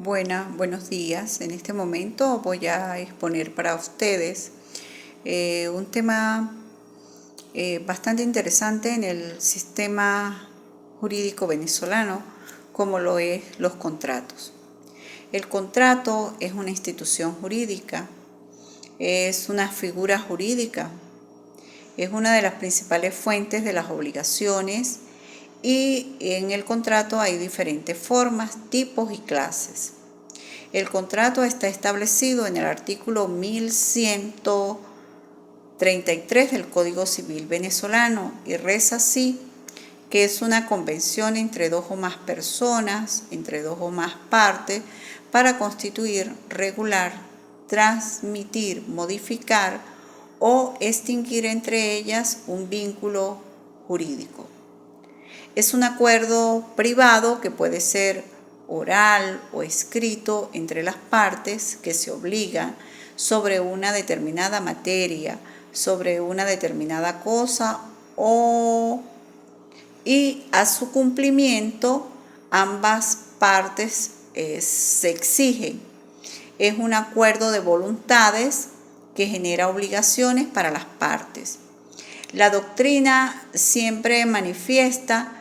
Buenos días. En este momento voy a exponer para ustedes un tema bastante interesante en el sistema jurídico venezolano, como lo es los contratos. El contrato es una institución jurídica, es una figura jurídica, es una de las principales fuentes de las obligaciones y en el contrato hay diferentes formas, tipos y clases. El contrato está establecido en el artículo 1133 del Código Civil venezolano y reza así, que es una convención entre dos o más personas, entre dos o más partes, para constituir, regular, transmitir, modificar o extinguir entre ellas un vínculo jurídico. Es un acuerdo privado que puede ser oral o escrito entre las partes que se obligan sobre una determinada materia, sobre una determinada cosa y a su cumplimiento ambas partes se exigen. Es un acuerdo de voluntades que genera obligaciones para las partes. La doctrina siempre manifiesta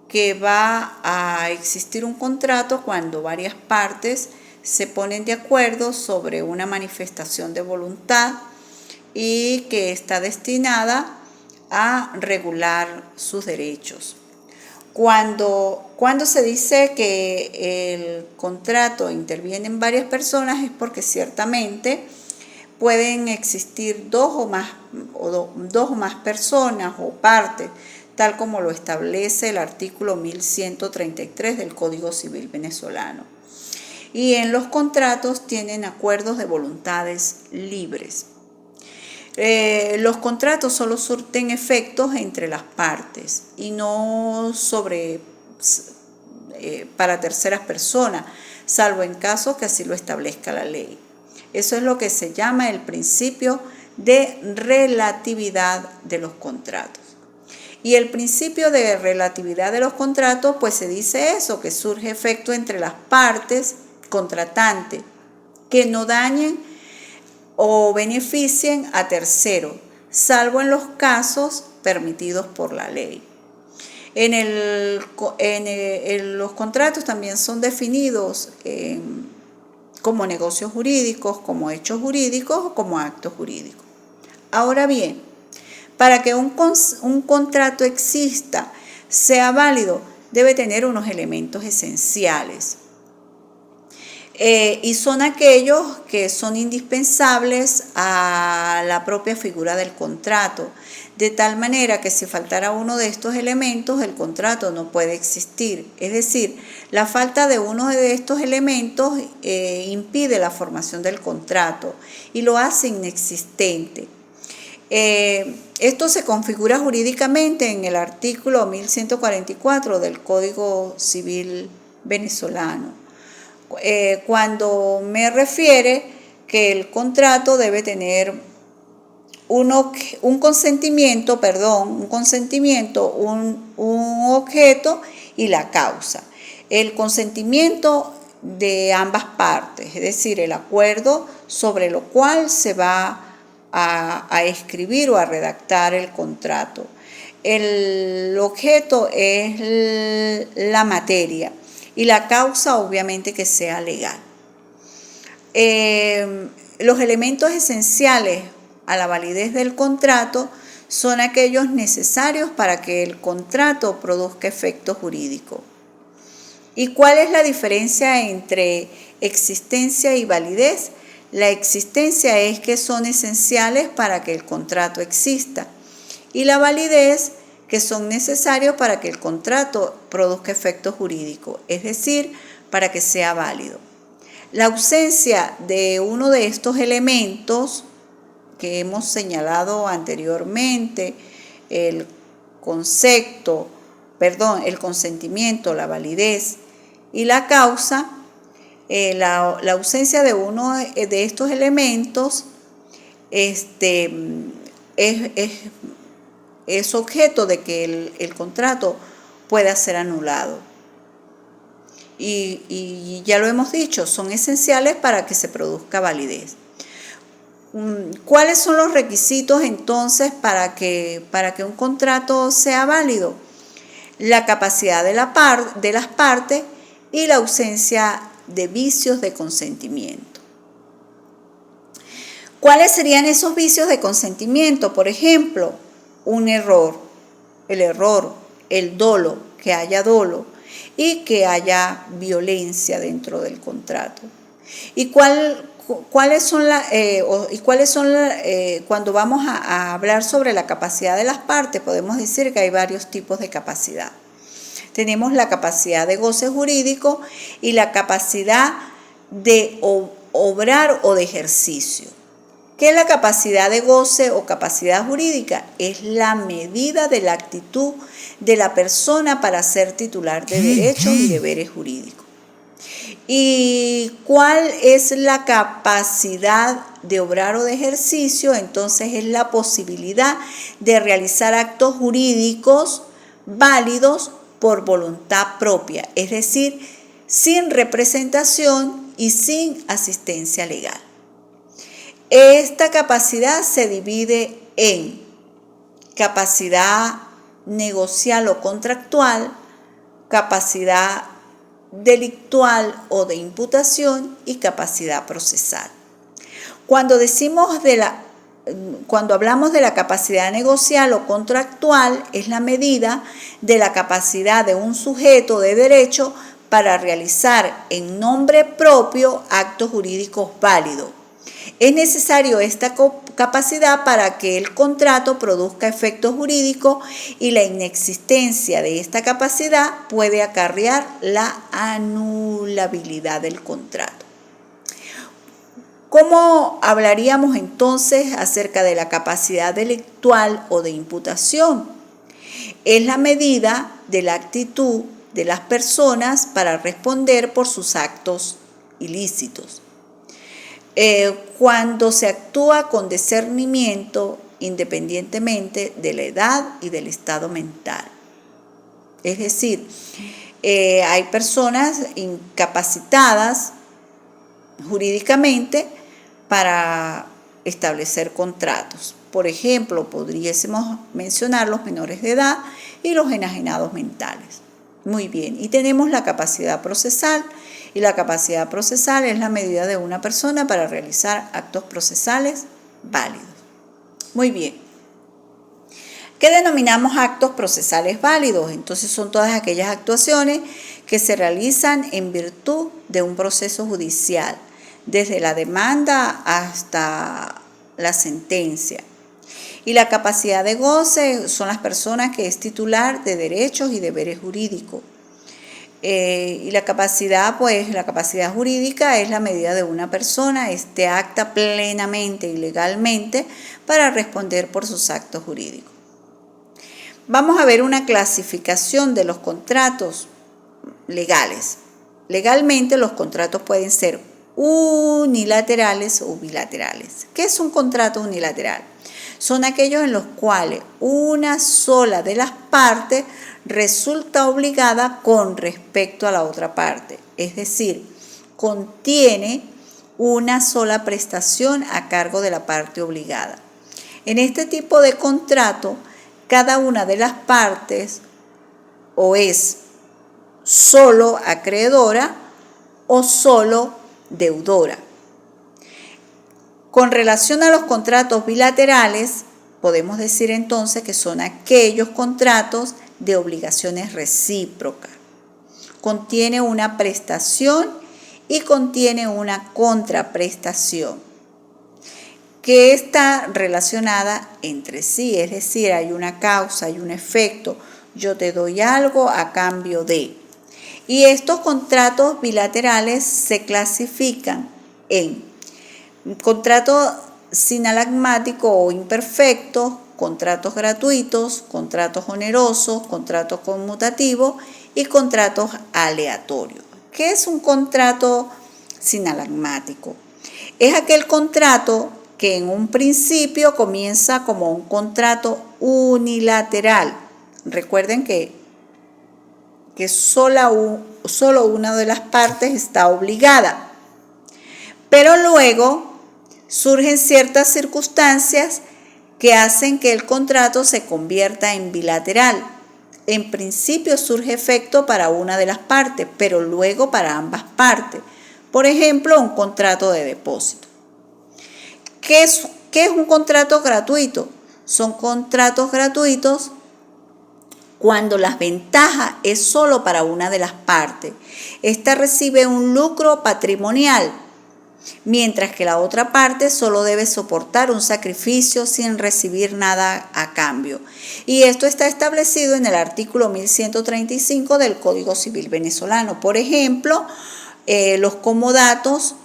que va a existir un contrato cuando varias partes se ponen de acuerdo sobre una manifestación de voluntad y que está destinada a regular sus derechos. Cuando se dice que el contrato interviene en varias personas es porque ciertamente pueden existir dos o más personas o partes, tal como lo establece el artículo 1133 del Código Civil venezolano. Y en los contratos tienen acuerdos de voluntades libres. Los contratos solo surten efectos entre las partes y no para terceras personas, salvo en caso que así lo establezca la ley. Eso es lo que se llama el principio de relatividad de los contratos. Y el principio de relatividad de los contratos, pues se dice eso, que surge efecto entre las partes contratantes, que no dañen o beneficien a terceros, salvo en los casos permitidos por la ley. Los contratos también son definidos como negocios jurídicos, como hechos jurídicos o como actos jurídicos. Ahora bien, para que un contrato exista, sea válido, debe tener unos elementos esenciales. Y son aquellos que son indispensables a la propia figura del contrato, de tal manera que si faltara uno de estos elementos, el contrato no puede existir. Es decir, la falta de uno de estos elementos impide la formación del contrato y lo hace inexistente. Esto se configura jurídicamente en el artículo 1144 del Código Civil venezolano, cuando me refiere que el contrato debe tener un consentimiento, un objeto y la causa. El consentimiento de ambas partes, es decir, el acuerdo sobre lo cual se va a escribir o a redactar el contrato. El objeto es la materia y la causa obviamente que sea legal. Los elementos esenciales a la validez del contrato son aquellos necesarios para que el contrato produzca efecto jurídico. ¿Y cuál es la diferencia entre existencia y validez? La existencia es que son esenciales para que el contrato exista y la validez que son necesarios para que el contrato produzca efecto jurídico, es decir, para que sea válido. La ausencia de uno de estos elementos que hemos señalado anteriormente, el consentimiento, la validez y la causa, la ausencia de uno de estos elementos es objeto de que el contrato pueda ser anulado. y ya lo hemos dicho, son esenciales para que se produzca validez. ¿Cuáles son los requisitos entonces para que un contrato sea válido? La capacidad de las partes y la ausencia de vicios de consentimiento. ¿Cuáles serían esos vicios de consentimiento? Por ejemplo, el dolo, que haya dolo y que haya violencia dentro del contrato. ¿Y cuáles son cuando vamos a hablar sobre la capacidad de las partes? Podemos decir que hay varios tipos de capacidad. Tenemos la capacidad de goce jurídico y la capacidad de obrar o de ejercicio. ¿Qué es la capacidad de goce o capacidad jurídica? Es la medida de la actitud de la persona para ser titular de derechos y deberes jurídicos. ¿Y cuál es la capacidad de obrar o de ejercicio? Entonces es la posibilidad de realizar actos jurídicos válidos por voluntad propia, es decir, sin representación y sin asistencia legal. Esta capacidad se divide en capacidad negocial o contractual, capacidad delictual o de imputación y capacidad procesal. Cuando hablamos de la capacidad negocial o contractual, es la medida de la capacidad de un sujeto de derecho para realizar en nombre propio actos jurídicos válidos. Es necesario esta capacidad para que el contrato produzca efectos jurídicos y la inexistencia de esta capacidad puede acarrear la anulabilidad del contrato. ¿Cómo hablaríamos entonces acerca de la capacidad delictual o de imputación? Es la medida de la actitud de las personas para responder por sus actos ilícitos. Cuando se actúa con discernimiento independientemente de la edad y del estado mental. Es decir, hay personas incapacitadas jurídicamente para establecer contratos. Por ejemplo, podríamos mencionar los menores de edad y los enajenados mentales. Muy bien, y tenemos la capacidad procesal, y la capacidad procesal es la medida de una persona para realizar actos procesales válidos. Muy bien. ¿Qué denominamos actos procesales válidos? Entonces son todas aquellas actuaciones que se realizan en virtud de un proceso judicial, desde la demanda hasta la sentencia. Y la capacidad de goce son las personas que es titular de derechos y deberes jurídicos. Y la capacidad jurídica es la medida de una persona esté apta plenamente y legalmente para responder por sus actos jurídicos. Vamos a ver una clasificación de los contratos legales. Legalmente los contratos pueden ser unilaterales o bilaterales. ¿Qué es un contrato unilateral? Son aquellos en los cuales una sola de las partes resulta obligada con respecto a la otra parte, es decir, contiene una sola prestación a cargo de la parte obligada. En este tipo de contrato, cada una de las partes o es solo acreedora o solo deudora. Con relación a los contratos bilaterales, podemos decir entonces que son aquellos contratos de obligaciones recíprocas. Contiene una prestación y contiene una contraprestación que está relacionada entre sí, es decir, hay una causa, hay un efecto, yo te doy algo a cambio de. Y estos contratos bilaterales se clasifican en contratos sinalagmáticos o imperfectos, contratos gratuitos, contratos onerosos, contratos conmutativos y contratos aleatorios. ¿Qué es un contrato sinalagmático? Es aquel contrato que en un principio comienza como un contrato unilateral. Recuerden que que solo una de las partes está obligada. Pero luego surgen ciertas circunstancias que hacen que el contrato se convierta en bilateral. En principio surge efecto para una de las partes, pero luego para ambas partes. Por ejemplo, un contrato de depósito. ¿Qué es un contrato gratuito? Son contratos gratuitos cuando la ventaja es solo para una de las partes. Esta recibe un lucro patrimonial, mientras que la otra parte solo debe soportar un sacrificio sin recibir nada a cambio. Y esto está establecido en el artículo 1135 del Código Civil venezolano. Por ejemplo, los comodatos,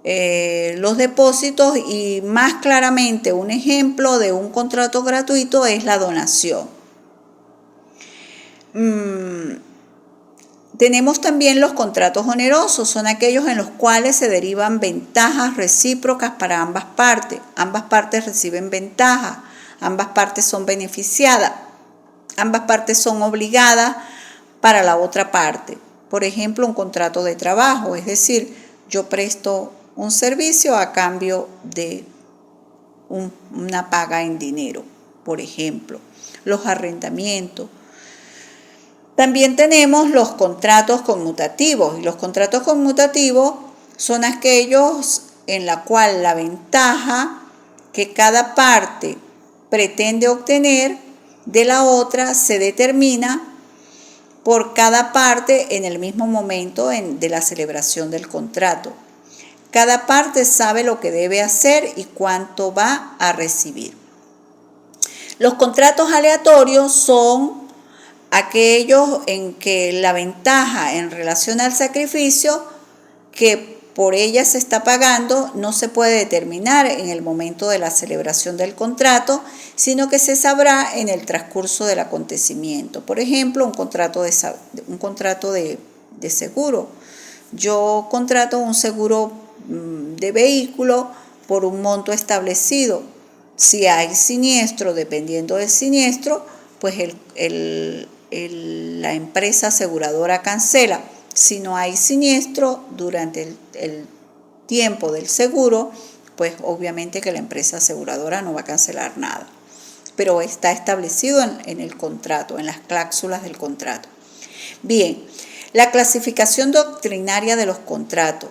los depósitos, y más claramente un ejemplo de un contrato gratuito es la donación. Tenemos también los contratos onerosos, son aquellos en los cuales se derivan ventajas recíprocas para ambas partes. Ambas partes reciben ventaja, ambas partes son beneficiadas, ambas partes son obligadas para la otra parte. Por ejemplo, un contrato de trabajo, es decir, yo presto un servicio a cambio de una paga en dinero, por ejemplo, los arrendamientos. También tenemos los contratos conmutativos, y los contratos conmutativos son aquellos en la cual la ventaja que cada parte pretende obtener de la otra se determina por cada parte en el mismo momento de la celebración del contrato. Cada parte sabe lo que debe hacer y cuánto va a recibir. Los contratos aleatorios son aquellos en que la ventaja en relación al sacrificio que por ella se está pagando no se puede determinar en el momento de la celebración del contrato, sino que se sabrá en el transcurso del acontecimiento. Por ejemplo, un contrato de seguro. Yo contrato un seguro de vehículo por un monto establecido. Si hay siniestro, dependiendo del siniestro, pues la empresa aseguradora cancela. Si no hay siniestro durante el tiempo del seguro, pues obviamente que la empresa aseguradora no va a cancelar nada. Pero está establecido en el contrato, en las cláusulas del contrato. Bien, la clasificación doctrinaria de los contratos.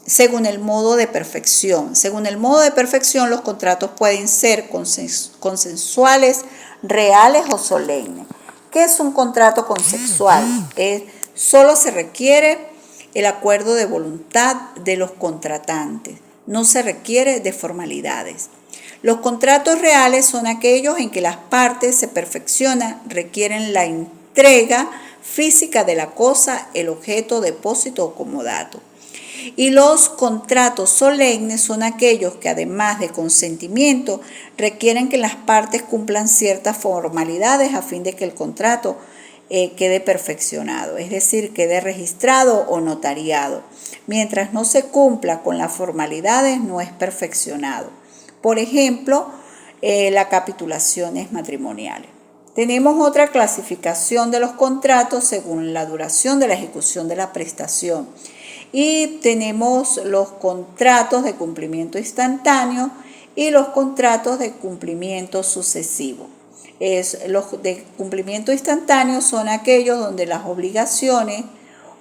Según el modo de perfección. Según el modo de perfección, los contratos pueden ser consensuales, reales o solemnes. ¿Qué es un contrato consensual? Solo se requiere el acuerdo de voluntad de los contratantes. No se requiere de formalidades. Los contratos reales son aquellos en que las partes se perfeccionan, requieren la entrega física de la cosa, el objeto, depósito o comodato. Y los contratos solemnes son aquellos que, además de consentimiento, requieren que las partes cumplan ciertas formalidades a fin de que el contrato quede perfeccionado, es decir, quede registrado o notariado. Mientras no se cumpla con las formalidades, no es perfeccionado. Por ejemplo, las capitulaciones matrimoniales. Tenemos otra clasificación de los contratos según la duración de la ejecución de la prestación. Y tenemos los contratos de cumplimiento instantáneo y los contratos de cumplimiento sucesivo. Los de cumplimiento instantáneo son aquellos donde las obligaciones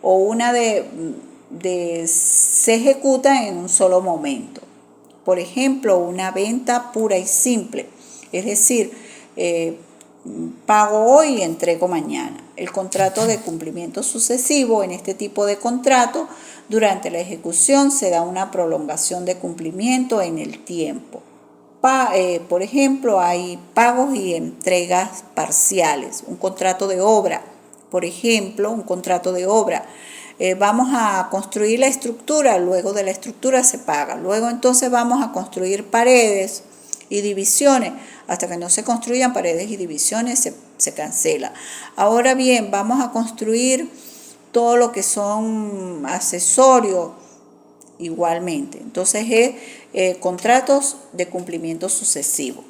o una se ejecutan en un solo momento. Por ejemplo, una venta pura y simple, es decir, pago hoy y entrego mañana. El contrato de cumplimiento sucesivo, en este tipo de contrato, durante la ejecución se da una prolongación de cumplimiento en el tiempo. Por ejemplo, hay pagos y entregas parciales. Un contrato de obra, por ejemplo, un contrato de obra. Vamos a construir la estructura, luego de la estructura se paga. Luego entonces vamos a construir paredes y divisiones. Hasta que no se construyan paredes y divisiones se cancela. Ahora bien, vamos a construir todo lo que son accesorios igualmente. Entonces contratos de cumplimiento sucesivo.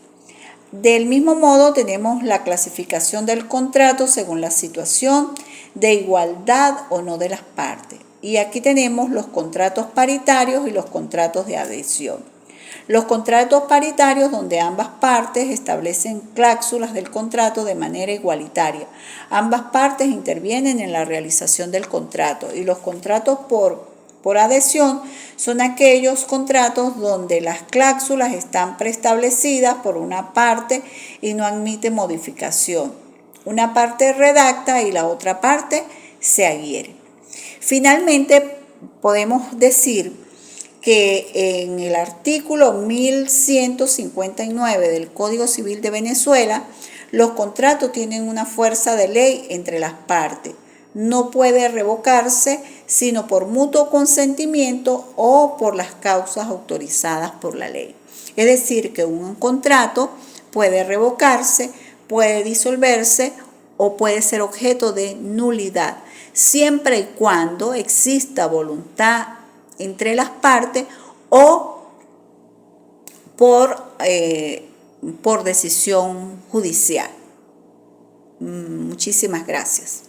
Del mismo modo tenemos la clasificación del contrato según la situación de igualdad o no de las partes. Y aquí tenemos los contratos paritarios y los contratos de adhesión. Los contratos paritarios donde ambas partes establecen cláusulas del contrato de manera igualitaria. Ambas partes intervienen en la realización del contrato, y los contratos por adhesión son aquellos contratos donde las cláusulas están preestablecidas por una parte y no admite modificación. Una parte redacta y la otra parte se adhiere. Finalmente, podemos decir que en el artículo 1159 del Código Civil de Venezuela, los contratos tienen una fuerza de ley entre las partes. No puede revocarse sino por mutuo consentimiento o por las causas autorizadas por la ley. Es decir, que un contrato puede revocarse, puede disolverse o puede ser objeto de nulidad, siempre y cuando exista voluntad entre las partes o por decisión judicial. Muchísimas gracias.